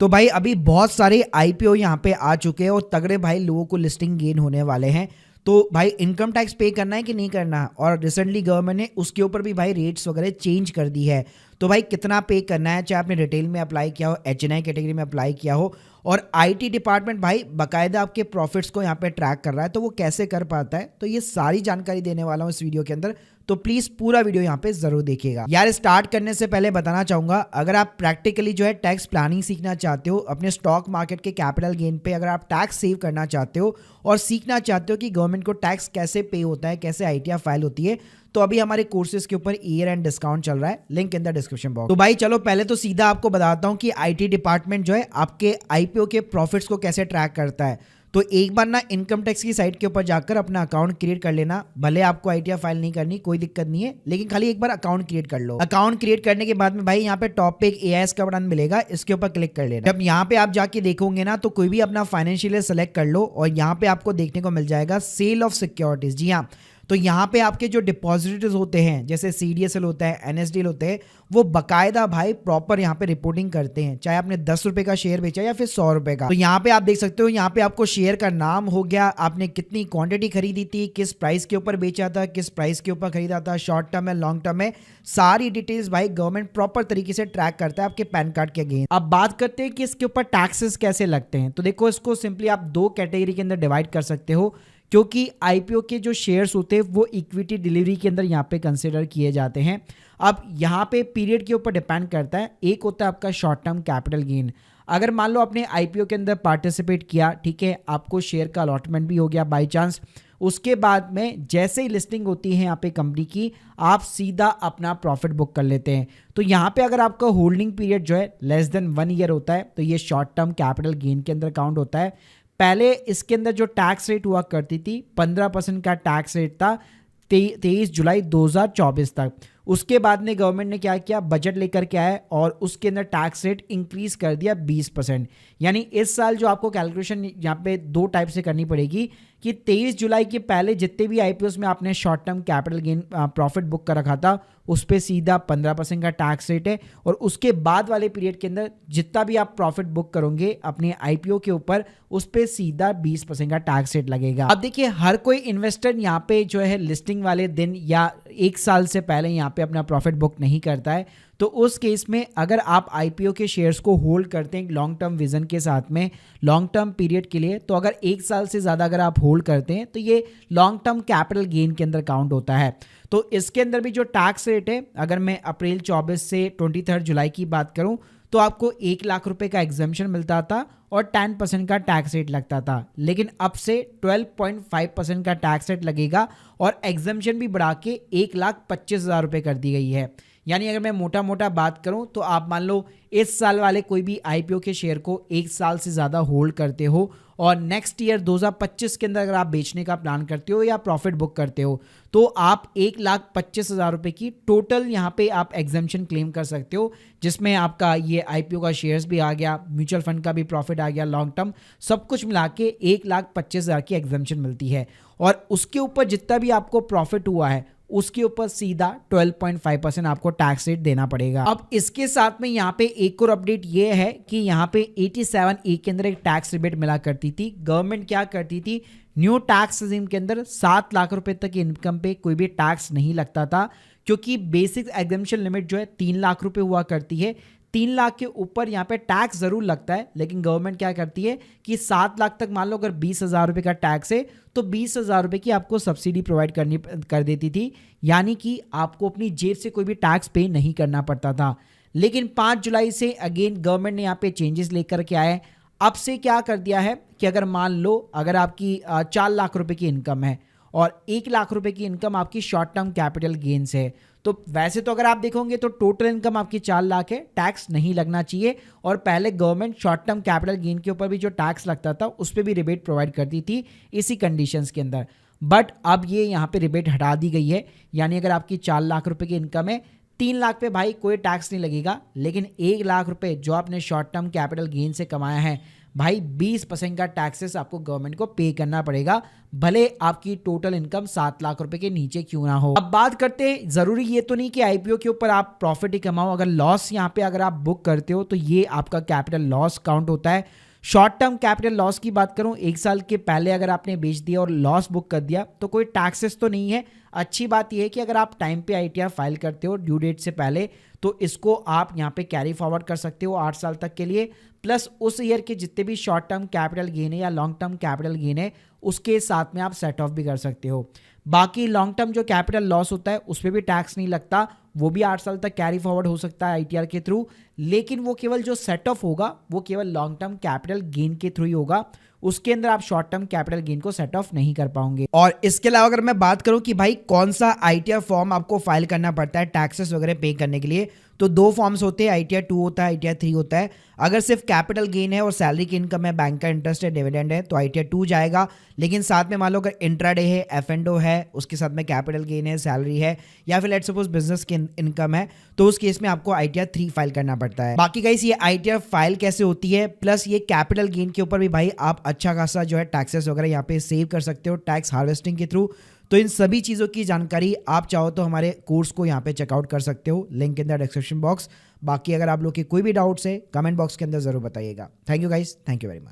तो भाई अभी बहुत सारे आईपीओ यहाँ पे आ चुके हैं और तगड़े भाई लोगों को लिस्टिंग गेन होने वाले हैं। तो भाई इनकम टैक्स पे करना है कि नहीं करना, और रिसेंटली गवर्नमेंट ने उसके ऊपर भी भाई रेट्स वगैरह चेंज कर दी है। तो भाई कितना पे करना है, चाहे आपने रिटेल में अप्लाई किया हो, एचएनआई कैटेगरी में अप्लाई किया हो, और आईटी डिपार्टमेंट भाई बाकायदा आपके प्रॉफिट्स को यहाँ पे ट्रैक कर रहा है, तो वो कैसे कर पाता है, तो ये सारी जानकारी देने वाला हूँ इस वीडियो के अंदर। तो प्लीज पूरा वीडियो यहाँ पे जरूर देखिएगा। यार स्टार्ट करने से पहले बताना चाहूंगा, अगर आप प्रैक्टिकली जो है टैक्स प्लानिंग सीखना चाहते हो, अपने स्टॉक मार्केट के कैपिटल गेन पे अगर आप टैक्स सेव करना चाहते हो और सीखना चाहते हो कि गवर्नमेंट को टैक्स कैसे पे होता है, कैसे आईटीआर फाइल होती है, तो अभी हमारे कोर्सेज के ऊपर ईयर एंड डिस्काउंट चल रहा है, link in the description box. तो भाई चलो पहले तो सीधा आपको बताता हूँ कि आईटी डिपार्टमेंट जो है आपके आईपीओ के प्रॉफिट्स को कैसे ट्रैक करता है। तो एक बार ना इनकम टैक्स की साइट के ऊपर जाकर अपना अकाउंट क्रिएट कर लेना। भले आपको आईटीआर फाइल नहीं करनी, कोई दिक्कत नहीं है, लेकिन खाली एक बार अकाउंट क्रिएट कर लो। अकाउंट क्रिएट करने के बाद में भाई यहाँ पे टॉप पे एक एआईएस का बटन मिलेगा, इसके ऊपर क्लिक कर लेना। जब यहाँ पे आप जाके देखोगे ना, तो कोई भी अपना फाइनेंशियल ईयर सेलेक्ट कर लो और यहाँ पे आपको देखने को मिल जाएगा सेल ऑफ सिक्योरिटीज। जी हाँ, तो यहाँ पे आपके जो डिपॉजिटर्स होते हैं, जैसे सीडीएसएल होता है, एनएसडीएल होते हैं, वो बकायदा भाई प्रॉपर यहाँ पे रिपोर्टिंग करते हैं, चाहे आपने 10 रुपए का शेयर बेचा या फिर 100 रुपए का। तो यहाँ पे आप देख सकते हो, यहाँ पे आपको शेयर का नाम हो गया, आपने कितनी क्वांटिटी खरीदी थी, किस प्राइस के ऊपर बेचा था, किस प्राइस के ऊपर खरीदा था, शॉर्ट टर्म है, लॉन्ग टर्म है, सारी डिटेल्स भाई गवर्नमेंट प्रॉपर तरीके से ट्रैक करता है आपके पैन कार्ड के अगेंस्ट। अब बात करते हैं कि इसके ऊपर टैक्सेस कैसे लगते हैं। तो देखो, इसको सिंपली आप दो कैटेगरी के अंदर डिवाइड कर सकते हो, क्योंकि आईपीओ के जो शेयर्स होते हैं वो इक्विटी डिलीवरी के अंदर यहाँ पे कंसिडर किए जाते हैं। अब यहाँ पे पीरियड के ऊपर डिपेंड करता है। एक होता है आपका शॉर्ट टर्म कैपिटल गेन। अगर मान लो आपने आईपीओ के अंदर पार्टिसिपेट किया, ठीक है, आपको शेयर का अलॉटमेंट भी हो गया बाय चांस, उसके बाद में जैसे ही लिस्टिंग होती है यहाँ पे कंपनी की, आप सीधा अपना प्रॉफिट बुक कर लेते हैं। तो यहाँ पे अगर आपका होल्डिंग पीरियड जो है लेस देन 1 ईयर होता है, तो ये शॉर्ट टर्म कैपिटल गेन के अंदर काउंट होता है। पहले इसके अंदर जो टैक्स रेट हुआ करती थी 15% का टैक्स रेट था 23 जुलाई 2024 तक। उसके बाद में गवर्नमेंट ने क्या किया, बजट लेकर के आया और उसके अंदर टैक्स रेट इंक्रीज कर दिया 20%। यानी इस साल जो आपको कैलकुलेशन यहाँ पे दो टाइप से करनी पड़ेगी कि 23 जुलाई के पहले जितने भी आईपीओस में आपने short term capital gain profit book कर रखा था, उस पर सीधा 15% का टैक्स रेट है, और उसके बाद वाले पीरियड के अंदर जितना भी आप प्रॉफिट बुक करोगे अपने आईपीओ के ऊपर, उस पर सीधा 20% का टैक्स रेट लगेगा। अब देखिए, हर कोई इन्वेस्टर यहाँ पे जो है लिस्टिंग वाले दिन या 1 साल से पहले यहाँ पे अपना प्रॉफिट बुक नहीं करता है। तो उस केस में अगर आप आईपीओ के शेयर्स को होल्ड करते हैं लॉन्ग टर्म विजन के साथ में, लॉन्ग टर्म पीरियड के लिए, तो अगर 1 साल से ज़्यादा अगर आप होल्ड करते हैं, तो ये लॉन्ग टर्म कैपिटल गेन के अंदर काउंट होता है। तो इसके अंदर भी जो टैक्स रेट है, अगर मैं अप्रैल 24 से 23 जुलाई की बात करूं, तो आपको 1 लाख रुपए का एग्जाम्पशन मिलता था और 10% का टैक्स रेट लगता था। लेकिन अब से 12.5% का टैक्स रेट लगेगा और एग्जाम्पशन भी बढ़ा के 1,25,000 रुपये कर दी गई है। यानी अगर मैं मोटा मोटा बात करूं, तो आप मान लो इस साल वाले कोई भी आईपीओ के शेयर को 1 साल से ज़्यादा होल्ड करते हो और नेक्स्ट ईयर 2025 के अंदर अगर आप बेचने का प्लान करते हो या प्रॉफिट बुक करते हो, तो आप 1,25,000 रुपये की टोटल यहाँ पे आप एग्जाम्पशन क्लेम कर सकते हो, जिसमें आपका ये आईपीओ का शेयर्स भी आ गया, म्यूचुअल फंड का भी प्रॉफिट आ गया, लॉन्ग टर्म, सब कुछ मिला के 1,25,000 की एग्जाम्पशन मिलती है। और उसके ऊपर जितना भी आपको प्रॉफिट हुआ है, उसके ऊपर सीधा 12.5% आपको टैक्स रेट देना पड़ेगा। अब इसके साथ में यहाँ पे एक और अपडेट ये है कि यहाँ पे 87A के अंदर एक टैक्स रिबेट मिला करती थी। गवर्नमेंट क्या करती थी, न्यू टैक्स रिजीम के अंदर 7 लाख रुपए तक की इनकम पे कोई भी टैक्स नहीं लगता था, क्योंकि बेसिक एग्जम्पशन लिमिट जो है 3 लाख रुपए हुआ करती है। 3 लाख के ऊपर यहाँ पे टैक्स जरूर लगता है, लेकिन गवर्नमेंट क्या करती है कि 7 लाख तक, मान लो अगर 20,000 रुपये का टैक्स है, तो 20,000 रुपये की आपको सब्सिडी प्रोवाइड कर देती थी। यानी कि आपको अपनी जेब से कोई भी टैक्स पे नहीं करना पड़ता था। लेकिन 5 जुलाई से अगेन गवर्नमेंट ने यहाँ पे चेंजेस लेकर के आए। अब से क्या कर दिया है कि अगर मान लो अगर आपकी 4 लाख रुपए की इनकम है और 1 लाख रुपए की इनकम आपकी शॉर्ट टर्म कैपिटल गेन से है, तो वैसे तो अगर आप देखोगे तो टोटल इनकम आपकी 4 लाख है, टैक्स नहीं लगना चाहिए। और पहले government short term capital gain के ऊपर भी जो टैक्स लगता था उस पर भी रिबेट प्रोवाइड करती थी इसी कंडीशंस के अंदर। बट अब ये यहाँ पे रिबेट हटा दी गई है। यानी अगर आपकी 4 लाख रुपए की इनकम है, 3 लाख पे भाई कोई टैक्स नहीं लगेगा, लेकिन 1 लाख रुपए जो आपने शॉर्ट टर्म कैपिटल गेन से कमाया है, भाई 20% का टैक्सेस आपको गवर्नमेंट को पे करना पड़ेगा, भले आपकी टोटल इनकम 7 लाख रुपए के नीचे क्यों ना हो। अब बात करते हैं, जरूरी ये तो नहीं कि आईपीओ के ऊपर आप प्रॉफिट ही कमाओ, अगर लॉस यहाँ पे अगर आप बुक करते हो तो ये आपका कैपिटल लॉस काउंट होता है। शॉर्ट टर्म कैपिटल लॉस की बात करूं, 1 साल के पहले अगर आपने बेच दिया और लॉस बुक कर दिया तो कोई टैक्सेस तो नहीं है। अच्छी बात यह है कि अगर आप टाइम पे आईटीआर फाइल करते हो ड्यू डेट से पहले, तो इसको आप यहाँ पे कैरी फॉरवर्ड कर सकते हो 8 साल तक के लिए, प्लस उस ईयर के जितने भी शॉर्ट टर्म कैपिटल गेन है या लॉन्ग टर्म कैपिटल गेन है उसके साथ में आप सेट ऑफ भी कर सकते हो। बाकी लॉन्ग टर्म जो कैपिटल लॉस होता है उस पर भी टैक्स नहीं लगता, वो भी 8 साल तक कैरी फॉरवर्ड हो सकता है आईटीआर के थ्रू, लेकिन वो केवल जो सेट ऑफ होगा वो केवल लॉन्ग टर्म कैपिटल गेन के थ्रू ही होगा, उसके अंदर आप शॉर्ट टर्म कैपिटल गेन को सेट ऑफ नहीं कर पाओगे। और इसके अलावा अगर मैं बात करूं कि भाई कौन सा आईटीआर फॉर्म आपको फाइल करना पड़ता है टैक्सेस वगैरह पे करने के लिए, तो 2 फॉर्म्स होते हैं, आईटीआर 2 होता है, आईटीआर 3 होता है। अगर सिर्फ कैपिटल गेन है और सैलरी की इनकम है, बैंक का इंटरेस्ट है, डिविडेंड है, तो आईटीआर 2 जाएगा। लेकिन साथ में मान लो अगर इंट्राडे है, एफ&ओ है, उसके साथ में कैपिटल गेन है, सैलरी है, या फिर लेट्स सपोज बिजनेस की इनकम है, तो उस केस में आपको आईटीआर 3 फाइल करना पड़ता है। बाकी गाइस ये आईटीआर फाइल कैसे होती है, प्लस ये कैपिटल गेन के ऊपर भी भाई आप अच्छा खासा जो है टैक्सेस वगैरह यहाँ पे सेव कर सकते हो टैक्स हार्वेस्टिंग के थ्रू। तो इन सभी चीज़ों की जानकारी आप चाहो तो हमारे कोर्स को यहाँ पे चेकआउट कर सकते हो, link in the description box. बाकी अगर आप लोग के कोई भी डाउट्स है कमेंट बॉक्स के अंदर जरूर बताइएगा। Thank you guys, thank you very much.